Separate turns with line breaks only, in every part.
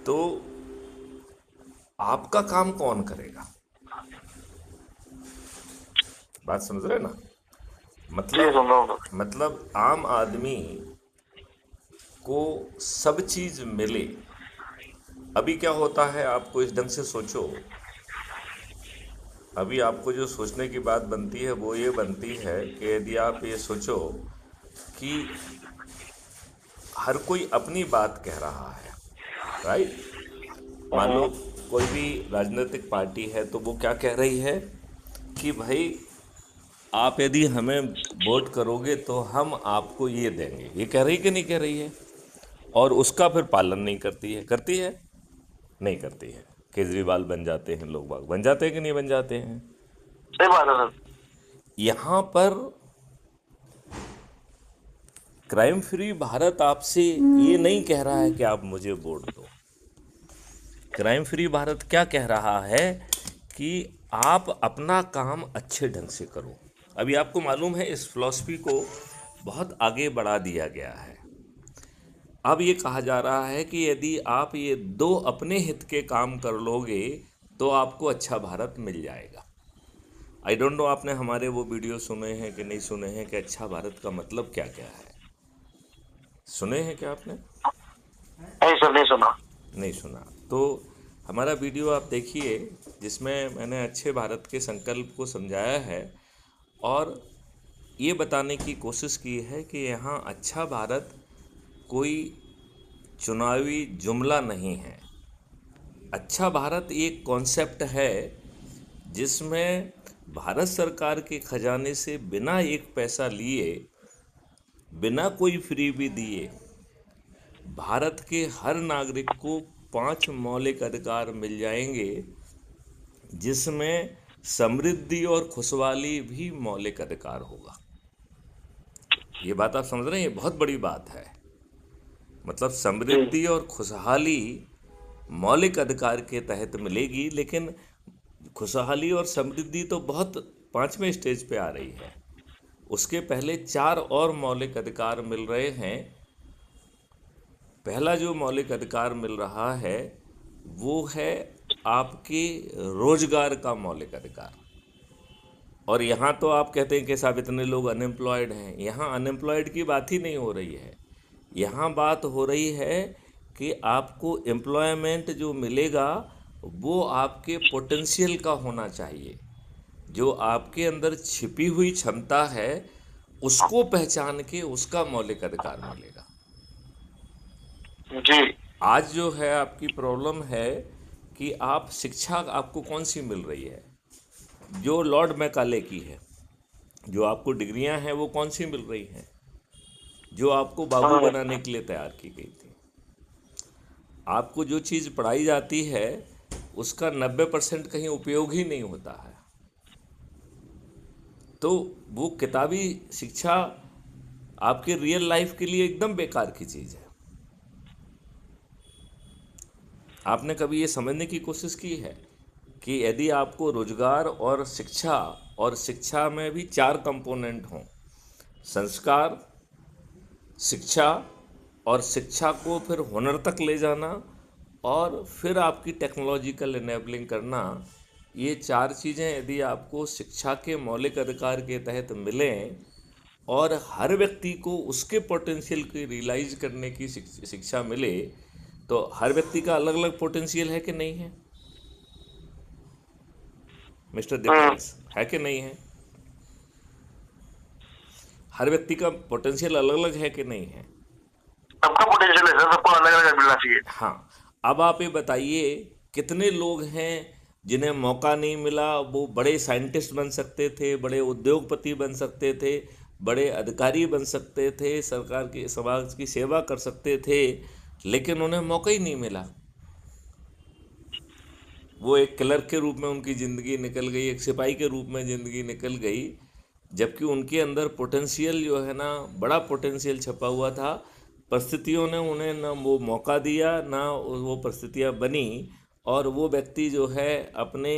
तो आपका काम कौन करेगा? बात समझ रहे ना?
जी,
मतलब
सुन रहा हूँ।
मतलब आम आदमी को सब चीज मिले। अभी क्या होता है, आपको इस ढंग से सोचो। अभी आपको जो सोचने की बात बनती है वो ये बनती है कि यदि आप ये सोचो कि हर कोई अपनी बात कह रहा है, राइट? मान लो कोई भी राजनीतिक पार्टी है तो वो क्या कह रही है कि भाई आप यदि हमें वोट करोगे तो हम आपको ये देंगे। ये कह रही कि नहीं कह रही है? और उसका फिर पालन नहीं करती है। करती है? नहीं करती है। केजरीवाल बन जाते हैं, लोग बाग बन जाते हैं कि नहीं बन जाते हैं?
सही बात है सर।
यहाँ पर क्राइम फ्री भारत आपसे ये नहीं कह रहा है कि आप मुझे वोट दो। क्राइम फ्री भारत क्या कह रहा है कि आप अपना काम अच्छे ढंग से करो। अभी आपको मालूम है इस फिलॉसफी को बहुत आगे बढ़ा दिया गया है। अब ये कहा जा रहा है कि यदि आप ये दो अपने हित के काम कर लोगे तो आपको अच्छा भारत मिल जाएगा। आई डोंट नो आपने हमारे वो वीडियो सुने हैं कि नहीं सुने हैं कि अच्छा भारत का मतलब क्या क्या है। सुने हैं क्या आपने?
नहीं सर, नहीं सुना।
नहीं सुना तो हमारा वीडियो आप देखिए, जिसमें मैंने अच्छे भारत के संकल्प को समझाया है और ये बताने की कोशिश की है कि यहाँ अच्छा भारत कोई चुनावी जुमला नहीं है। अच्छा भारत एक कॉन्सेप्ट है जिसमें भारत सरकार के खजाने से बिना एक पैसा लिए, बिना कोई फ्री भी दिए, भारत के हर नागरिक को 5 मौलिक अधिकार मिल जाएंगे, जिसमें समृद्धि और खुशहाली भी मौलिक अधिकार होगा। ये बात आप समझ रहे हैं? ये बहुत बड़ी बात है। मतलब
जी।
समृद्धि और खुशहाली मौलिक अधिकार के तहत मिलेगी, लेकिन खुशहाली और समृद्धि तो बहुत 5वें स्टेज पे आ रही है। उसके पहले 4 और मौलिक अधिकार मिल रहे हैं। पहला जो मौलिक अधिकार मिल रहा है वो है आपके रोजगार का मौलिक अधिकार। और यहाँ तो आप कहते हैं कि साहब इतने लोग अनएम्प्लॉयड हैं। यहाँ अनएम्प्लॉयड की बात ही नहीं हो रही है। यहाँ बात हो रही है कि आपको एम्प्लॉयमेंट जो मिलेगा वो आपके पोटेंशियल का होना चाहिए। जो आपके अंदर छिपी हुई क्षमता है उसको पहचान के उसका मौलिक अधिकार मिलेगा।
जी।
आज जो है आपकी प्रॉब्लम है कि आप शिक्षा आपको कौन सी मिल रही है? जो लॉर्ड मैकाले की है। जो आपको डिग्रियां हैं वो कौन सी मिल रही हैं? जो आपको बाबू
हाँ।
बनाने के लिए तैयार की गई थी। आपको जो चीज़ पढ़ाई जाती है उसका 90% कहीं उपयोग ही नहीं होता है। तो वो किताबी शिक्षा आपके रियल लाइफ के लिए एकदम बेकार की चीज़ है। आपने कभी ये समझने की कोशिश की है कि यदि आपको रोजगार और शिक्षा में भी 4 कंपोनेंट हों, संस्कार, शिक्षा, और शिक्षा को फिर हुनर तक ले जाना, और फिर आपकी टेक्नोलॉजिकल इनेबलिंग करना, ये 4 चीज़ें यदि आपको शिक्षा के मौलिक अधिकार के तहत मिलें और हर व्यक्ति को उसके पोटेंशियल को रियलाइज करने की शिक्षा मिले, तो हर व्यक्ति का अलग अलग पोटेंशियल है कि नहीं है मिस्टर
हम्म।
दीपांश? है कि नहीं है? हर व्यक्ति का पोटेंशियल अलग अलग है कि नहीं है?
सबका पोटेंशियल है सर, सबको अलग अलग मिलना चाहिए।
हाँ। अब आप ये बताइए कितने लोग हैं जिन्हें मौका नहीं मिला। वो बड़े साइंटिस्ट बन सकते थे, बड़े उद्योगपति बन सकते थे, बड़े अधिकारी बन सकते थे, सरकार की समाज की सेवा कर सकते थे, लेकिन उन्हें मौका ही नहीं मिला। वो एक क्लर्क के रूप में उनकी ज़िंदगी निकल गई, एक सिपाही के रूप में ज़िंदगी निकल गई, जबकि उनके अंदर पोटेंशियल जो है ना, बड़ा पोटेंशियल छपा हुआ था। परिस्थितियों ने उन्हें ना वो मौका दिया, ना वो परिस्थितियाँ बनी, और वो व्यक्ति जो है अपने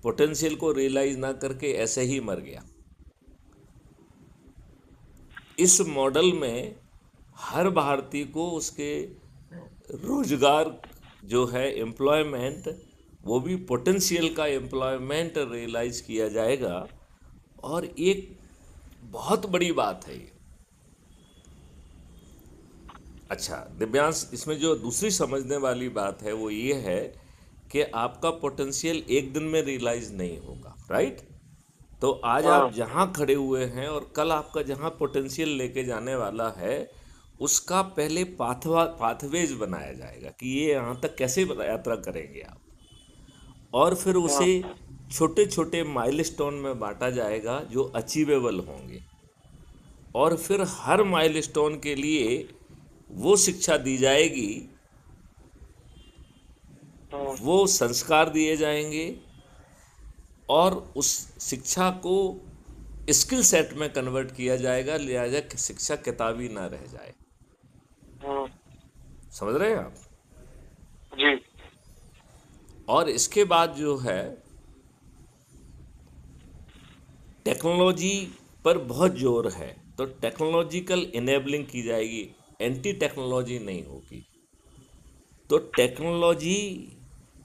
पोटेंशियल को रियलाइज़ ना करके ऐसे ही मर गया। इस मॉडल में हर भारतीय को उसके रोजगार जो है एम्प्लॉयमेंट, वो भी पोटेंशियल का एम्प्लॉयमेंट रियलाइज किया जाएगा। और एक बहुत बड़ी बात है ये। अच्छा दिव्यांश, इसमें जो दूसरी समझने वाली बात है वो ये है कि आपका पोटेंशियल एक दिन में रियलाइज नहीं होगा, राइट? तो आज आप जहाँ खड़े हुए हैं और कल आपका जहाँ पोटेंशियल लेके जाने वाला है, उसका पहले पाथवेज बनाया जाएगा कि ये यहाँ तक कैसे यात्रा करेंगे आप, और फिर उसे छोटे छोटे माइलस्टोन में बांटा जाएगा जो अचीवेबल होंगे, और फिर हर माइलस्टोन के लिए वो शिक्षा दी जाएगी, वो संस्कार दिए जाएंगे, और उस शिक्षा को स्किल सेट में कन्वर्ट किया जाएगा, लिहाजा शिक्षा किताबी ना रह जाए। समझ रहे हैं आप?
जी।
और इसके बाद जो है टेक्नोलॉजी पर बहुत जोर है, तो टेक्नोलॉजिकल इनेबलिंग की जाएगी, एंटी टेक्नोलॉजी नहीं होगी। तो टेक्नोलॉजी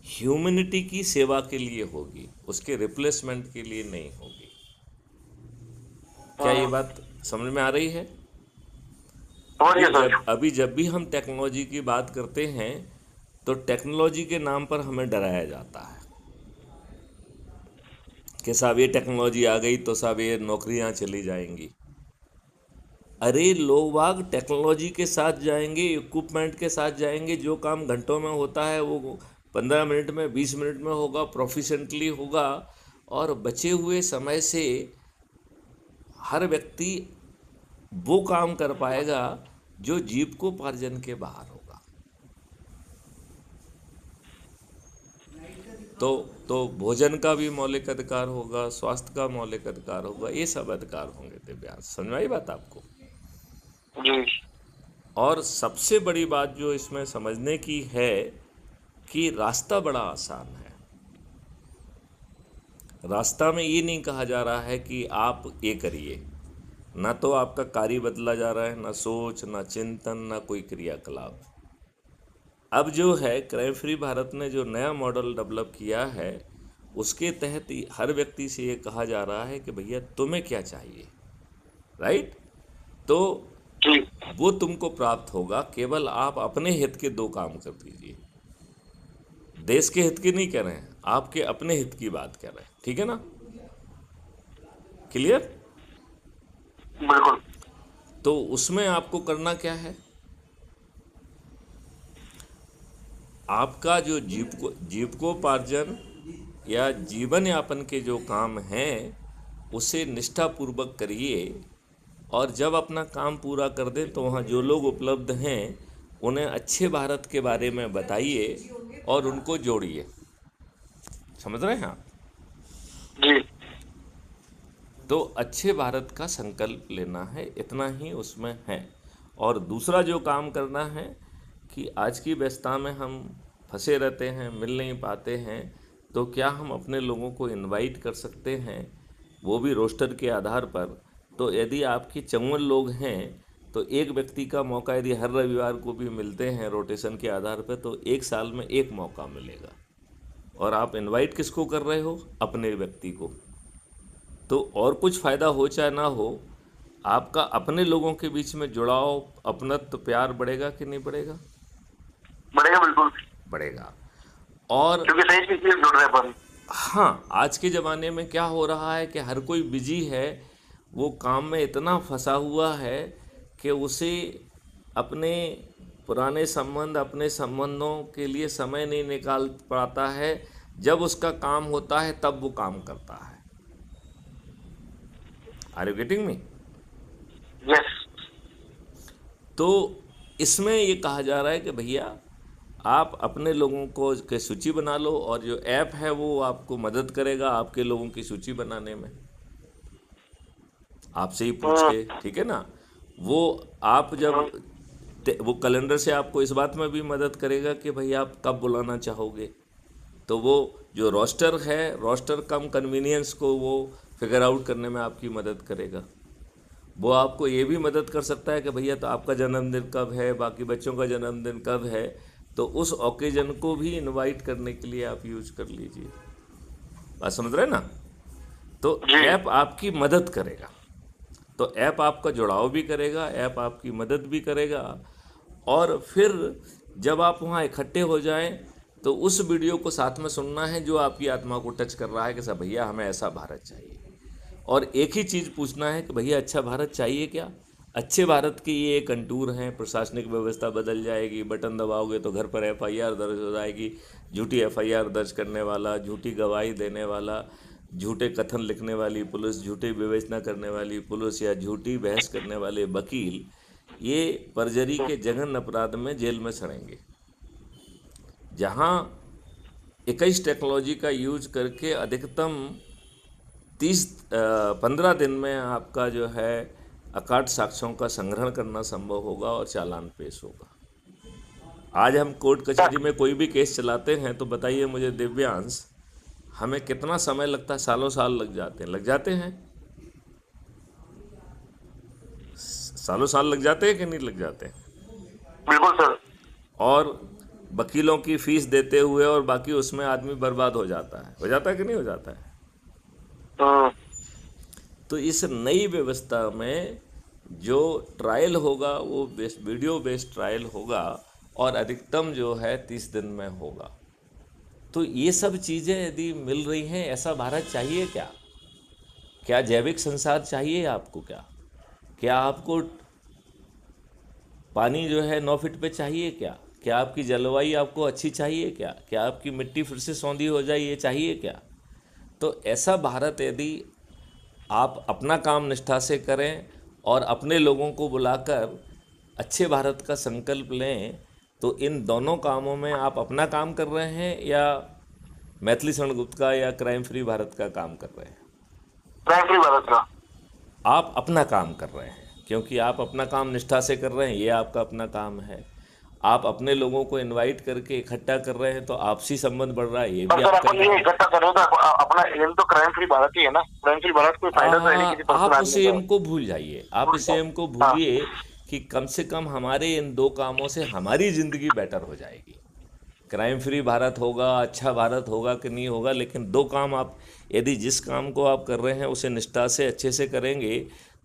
ह्यूमैनिटी की सेवा के लिए होगी, उसके रिप्लेसमेंट के लिए नहीं होगी। क्या ये बात समझ में आ रही है? अभी जब भी हम टेक्नोलॉजी की बात करते हैं तो टेक्नोलॉजी के नाम पर हमें डराया जाता है कि साहब ये टेक्नोलॉजी आ गई तो साहब ये नौकरियां चली जाएंगी। अरे लोग बाग टेक्नोलॉजी के साथ जाएंगे, इक्विपमेंट के साथ जाएंगे, जो काम घंटों में होता है वो 15 मिनट में 20 मिनट में होगा, प्रोफिशेंटली होगा, और बचे हुए समय से हर व्यक्ति वो काम कर पाएगा जो जीविकोपार्जन के बाहर होगा। तो भोजन का भी मौलिक अधिकार होगा, स्वास्थ्य का मौलिक अधिकार होगा, ये सब अधिकार होंगे। दिव्यांश, समझ में आई बात आपको?
जी।
और सबसे बड़ी बात जो इसमें समझने की है कि रास्ता बड़ा आसान है। रास्ता में ये नहीं कहा जा रहा है कि आप ये करिए, ना तो आपका कार्य बदला जा रहा है, ना सोच, ना चिंतन, ना कोई क्रियाकलाप। अब जो है क्राइम फ्री भारत ने जो नया मॉडल डेवलप किया है, उसके तहत हर व्यक्ति से ये कहा जा रहा है कि भैया तुम्हें क्या चाहिए, राइट? तो वो तुमको प्राप्त होगा, केवल आप अपने हित के 2 काम कर दीजिए। देश के हित की नहीं कह रहे हैं, आपके अपने हित की बात कर रहे हैं, ठीक है ना? क्लियर?
बिल्कुल।
तो उसमें आपको करना क्या है? आपका जो जीविकोपार्जन या जीवन यापन के जो काम हैं उसे निष्ठापूर्वक करिए, और जब अपना काम पूरा कर दें तो वहाँ जो लोग उपलब्ध हैं उन्हें अच्छे भारत के बारे में बताइए और उनको जोड़िए। समझ रहे हैं आप?
जी।
तो अच्छे भारत का संकल्प लेना है, इतना ही उसमें है। और दूसरा जो काम करना है कि आज की व्यस्तता में हम फंसे रहते हैं, मिल नहीं पाते हैं, तो क्या हम अपने लोगों को इनवाइट कर सकते हैं, वो भी रोस्टर के आधार पर। तो यदि आपके 54 लोग हैं तो एक व्यक्ति का मौका यदि हर रविवार को भी मिलते हैं रोटेशन के आधार पर, तो 1 साल में 1 मौका मिलेगा। और आप इनवाइट किसको कर रहे हो? अपने व्यक्ति को। तो और कुछ फ़ायदा हो चाहे ना हो, आपका अपने लोगों के बीच में जुड़ाव, अपनत्व, प्यार बढ़ेगा कि नहीं बढ़ेगा?
बढ़ेगा, बिल्कुल
बढ़ेगा। और
क्योंकि सही चीज से जुड़ रहे हैं अपन।
हाँ, आज के ज़माने में क्या हो रहा है कि हर कोई बिजी है, वो काम में इतना फंसा हुआ है कि उसे अपने पुराने संबंध, अपने संबंधों के लिए समय नहीं निकाल पाता है। जब उसका काम होता है तब वो काम करता है। Are you getting me?
Yes.
तो इसमें ये कहा जा रहा है कि भैया आप अपने लोगों को की सूची बना लो, और जो ऐप है वो आपको मदद करेगा आपके लोगों की सूची बनाने में, आपसे ही पूछ के, ठीक है ना? वो आप जब वो कैलेंडर से आपको इस बात में भी मदद करेगा कि भाई आप कब बुलाना चाहोगे। तो वो जो रोस्टर है, रोस्टर कम कन्वीनियंस को वो फिगर आउट करने में आपकी मदद करेगा। वो आपको ये भी मदद कर सकता है कि भैया तो आपका जन्मदिन कब है, बाकी बच्चों का जन्मदिन कब है, तो उस ओकेजन को भी इनवाइट करने के लिए आप यूज कर लीजिए। बात समझ रहे हैं ना? तो
जी।
ऐप आपकी मदद करेगा, तो ऐप आपका जुड़ाव भी करेगा, ऐप आपकी मदद भी करेगा। और फिर जब आप वहाँ इकट्ठे हो जाएं तो उस वीडियो को साथ में सुनना है जो आपकी आत्मा को टच कर रहा है कि सब भैया हमें ऐसा भारत चाहिए। और एक ही चीज़ पूछना है कि भैया अच्छा भारत चाहिए क्या? अच्छे भारत के ये कंटूर हैं, प्रशासनिक व्यवस्था बदल जाएगी, बटन दबाओगे तो घर पर एफआईआर दर्ज हो जाएगी, झूठी एफआईआर दर्ज करने वाला, झूठी गवाही देने वाला, झूठे कथन लिखने वाली पुलिस, झूठी विवेचना करने वाली पुलिस या झूठी बहस करने वाले वकील, ये परजरी के जघन्य अपराध में जेल में सड़ेंगे। जहाँ 21 टेक्नोलॉजी का यूज करके अधिकतम 15 दिन में आपका जो है अकाट साक्ष्यों का संग्रहण करना संभव होगा और चालान पेश होगा। आज हम कोर्ट कचहरी में कोई भी केस चलाते हैं तो बताइए मुझे दिव्यांश, हमें कितना समय लगता है? सालों साल लग जाते हैं सालों साल लग जाते हैं कि नहीं लग जाते हैं?
बिल्कुल सर।
और वकीलों की फीस देते हुए और बाकी उसमें आदमी बर्बाद हो जाता है कि नहीं हो जाता है?
हम्म।
तो इस नई व्यवस्था में जो ट्रायल होगा वो वीडियो बेस्ड ट्रायल होगा और अधिकतम जो है 30 दिन में होगा। तो ये सब चीज़ें यदि मिल रही हैं, ऐसा भारत चाहिए क्या? क्या जैविक संसार चाहिए आपको? क्या आपको पानी जो है 9 फीट पे चाहिए क्या आपकी जलवायु आपको अच्छी चाहिए क्या आपकी मिट्टी फिर से सौंधी हो जाए, ये चाहिए क्या? तो ऐसा भारत यदि आप अपना काम निष्ठा से करें और अपने लोगों को बुलाकर अच्छे भारत का संकल्प लें, तो इन दोनों कामों में आप अपना काम कर रहे हैं या मैथिली शरण गुप्त का या क्राइम फ्री भारत का काम कर रहे हैं?
क्राइम फ्री भारत का।
आप अपना काम कर रहे हैं, क्योंकि आप अपना काम निष्ठा से कर रहे हैं, ये आपका अपना काम है। आप अपने लोगों को इनवाइट करके इकट्ठा कर रहे हैं तो आपसी संबंध बढ़ रहा है, ये भी
पर सर
आपका
अपन ये इकट्ठा कर रहे हो तो अपना एम तो क्राइम फ्री भारत ही है ना। क्राइम फ्री भारत कोई फायदा तो है नहीं किसी
आप
पर्सनल
उस
आदमी
एम को भूल जाइए, आप इस एम को
हाँ।
भूलिए कि कम से कम हमारे इन 2 कामों से हमारी ज़िंदगी बेटर हो जाएगी। क्राइम फ्री भारत होगा, अच्छा भारत होगा कि नहीं होगा, लेकिन 2 काम आप यदि जिस काम को आप कर रहे हैं उसे निष्ठा से अच्छे से करेंगे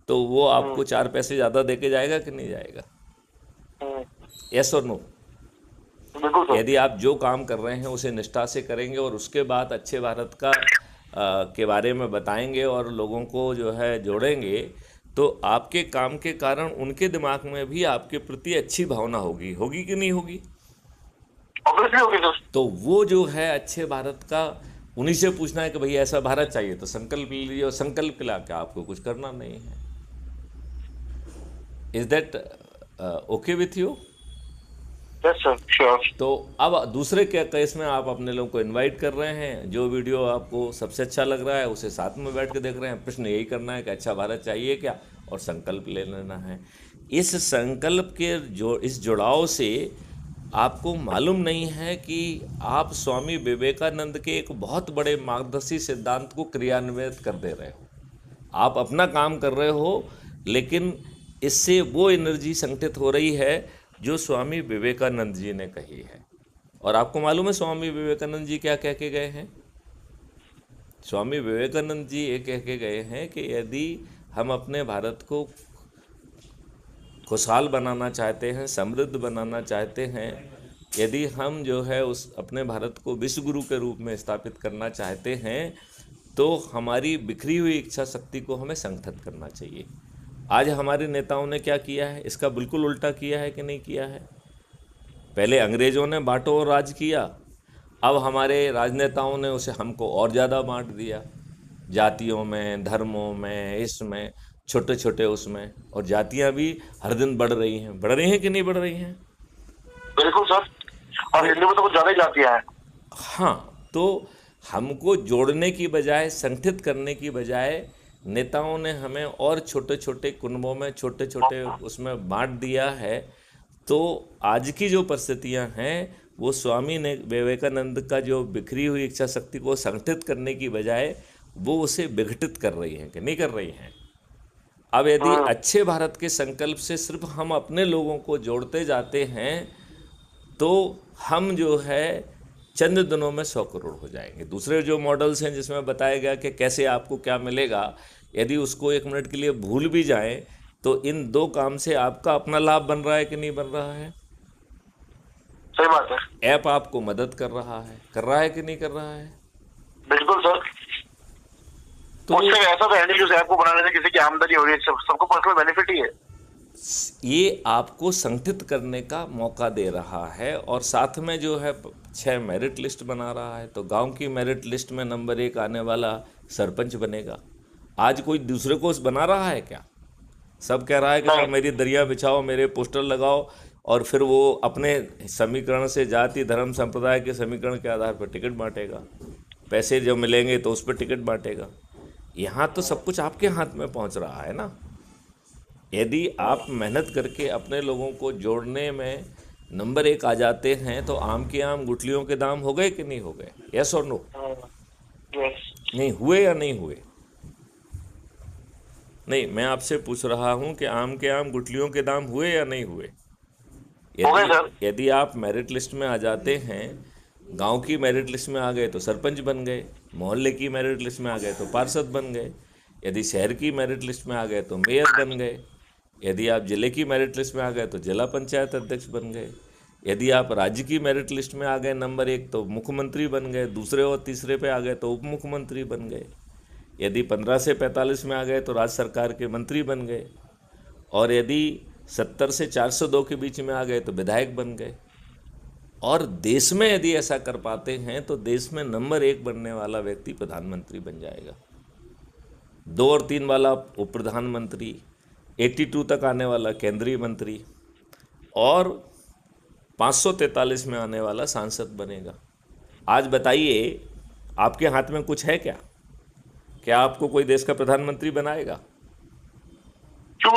तो वो आपको 4 पैसे ज़्यादा दे के जाएगा कि नहीं जाएगा? यस और नो?
बिल्कुल सर।
यदि आप जो काम कर रहे हैं उसे निष्ठा से करेंगे और उसके बाद अच्छे भारत का के बारे में बताएंगे और लोगों को जो है जोड़ेंगे, तो आपके काम के कारण उनके दिमाग में भी आपके प्रति अच्छी भावना होगी कि नहीं होगी?
ऑब्वियसली होगी सर।
तो वो जो है अच्छे भारत का, उन्हीं से पूछना है कि भैया ऐसा भारत चाहिए तो संकल्प ले लीजिए, और संकल्प ला के आपको कुछ करना नहीं है। Is that okay with you?
Yes sir, sure.
तो अब दूसरे के केस में आप अपने लोगों को इनवाइट कर रहे हैं, जो वीडियो आपको सबसे अच्छा लग रहा है उसे साथ में बैठ के देख रहे हैं। प्रश्न यही करना है कि अच्छा भारत चाहिए क्या, और संकल्प ले लेना है। इस संकल्प के इस जुड़ाव से आपको मालूम नहीं है कि आप स्वामी विवेकानंद के एक बहुत बड़े मार्गदर्शी सिद्धांत को क्रियान्वित कर दे रहे हो। आप अपना काम कर रहे हो, लेकिन इससे वो एनर्जी संगठित हो रही है जो स्वामी विवेकानंद जी ने कही है। और आपको मालूम है स्वामी विवेकानंद जी क्या कह के गए हैं? स्वामी विवेकानंद जी ये कह के गए हैं कि यदि हम अपने भारत को खुशहाल बनाना चाहते हैं, समृद्ध बनाना चाहते हैं, यदि हम जो है उस अपने भारत को विश्व गुरु के रूप में स्थापित करना चाहते हैं, तो हमारी बिखरी हुई इच्छा शक्ति को हमें संगठित करना चाहिए। आज हमारे नेताओं ने क्या किया है? इसका बिल्कुल उल्टा किया है कि नहीं किया है? पहले अंग्रेज़ों ने बांटो और राज किया, अब हमारे राजनेताओं ने उसे हमको और ज़्यादा बांट दिया, जातियों में, धर्मों में, इसमें, छोटे छोटे उसमें। और जातियां भी हर दिन बढ़ रही हैं कि नहीं बढ़ रही हैं?
बिल्कुल सर। और हिंदू में तो कुछ ज्यादा ही जातियां हैं।
हाँ, तो हमको जोड़ने की बजाय, संगठित करने की बजाय नेताओं ने हमें और छोटे छोटे कुनबों में, छोटे छोटे उसमें बांट दिया है। तो आज की जो परिस्थितियां हैं वो स्वामी ने विवेकानंद का जो बिखरी हुई इच्छा शक्ति को संगठित करने की बजाय वो उसे विघटित कर रही हैं कि नहीं कर रही हैं? अब यदि अच्छे भारत के संकल्प से सिर्फ हम अपने लोगों को जोड़ते जाते हैं तो हम जो है चंद दिनों में 100 करोड़ हो जाएंगे। दूसरे जो मॉडल्स हैं जिसमें बताया गया कि कैसे आपको क्या मिलेगा, यदि उसको 1 मिनट के लिए भूल भी जाएं तो इन 2 काम से आपका अपना लाभ बन रहा है कि नहीं बन रहा है?
सही बात है।
ऐप आपको मदद कर रहा है कि नहीं कर रहा है?
बिल्कुल सर।
तो
उससे ऐसा तो है नहीं कि उस ऐप को बनाने से किसी की आमदनी हो रही है, सबको पर्सनल बेनिफिट ही है।
ये आपको संगठित करने का मौका दे रहा है और साथ में जो है 6 मेरिट लिस्ट बना रहा है। तो गांव की मेरिट लिस्ट में नंबर 1 आने वाला सरपंच बनेगा। आज कोई दूसरे को बना रहा है क्या? सब कह रहा है कि
नहीं।
साहब मेरी दरिया बिछाओ, मेरे पोस्टर लगाओ, और फिर वो अपने समीकरण से, जाति धर्म संप्रदाय के समीकरण के आधार पर टिकट बांटेगा। पैसे जो मिलेंगे तो उस पर टिकट बांटेगा। यहाँ तो सब कुछ आपके हाथ में पहुँच रहा है ना। यदि आप मेहनत करके अपने लोगों को जोड़ने में नंबर 1 आ जाते हैं तो आम के आम गुठलियों के दाम हो गए कि नहीं हो गए? यस और नो?
यस।
नहीं हुए या नहीं हुए? नहीं, मैं आपसे पूछ रहा हूं कि आम के आम गुठलियों के दाम हुए या नहीं हुए?
हो गए सर।
यदि आप मेरिट लिस्ट में आ जाते हैं, गांव की मेरिट लिस्ट में आ गए तो सरपंच बन गए, मोहल्ले की मेरिट लिस्ट में आ गए तो पार्षद बन गए, यदि शहर की मेरिट लिस्ट में आ गए तो मेयर बन गए, यदि आप जिले की मेरिट लिस्ट में आ गए तो जिला पंचायत अध्यक्ष बन गए, यदि आप राज्य की मेरिट लिस्ट में आ गए नंबर 1 तो मुख्यमंत्री बन गए, दूसरे और तीसरे पे आ गए तो उप मुख्यमंत्री बन गए, यदि 15 से 45 में आ गए तो राज्य सरकार के मंत्री बन गए, और यदि 70 से 402 के बीच में आ गए तो विधायक बन गए। और देश में यदि ऐसा कर पाते हैं तो देश में नंबर 1 बनने वाला व्यक्ति प्रधानमंत्री बन जाएगा, 2 और 3 वाला उप प्रधानमंत्री, 82 तक आने वाला केंद्रीय मंत्री, और 543 में आने वाला सांसद बनेगा। आज बताइए, आपके हाथ में कुछ है क्या? क्या आपको कोई देश का प्रधानमंत्री बनाएगा?
क्यों?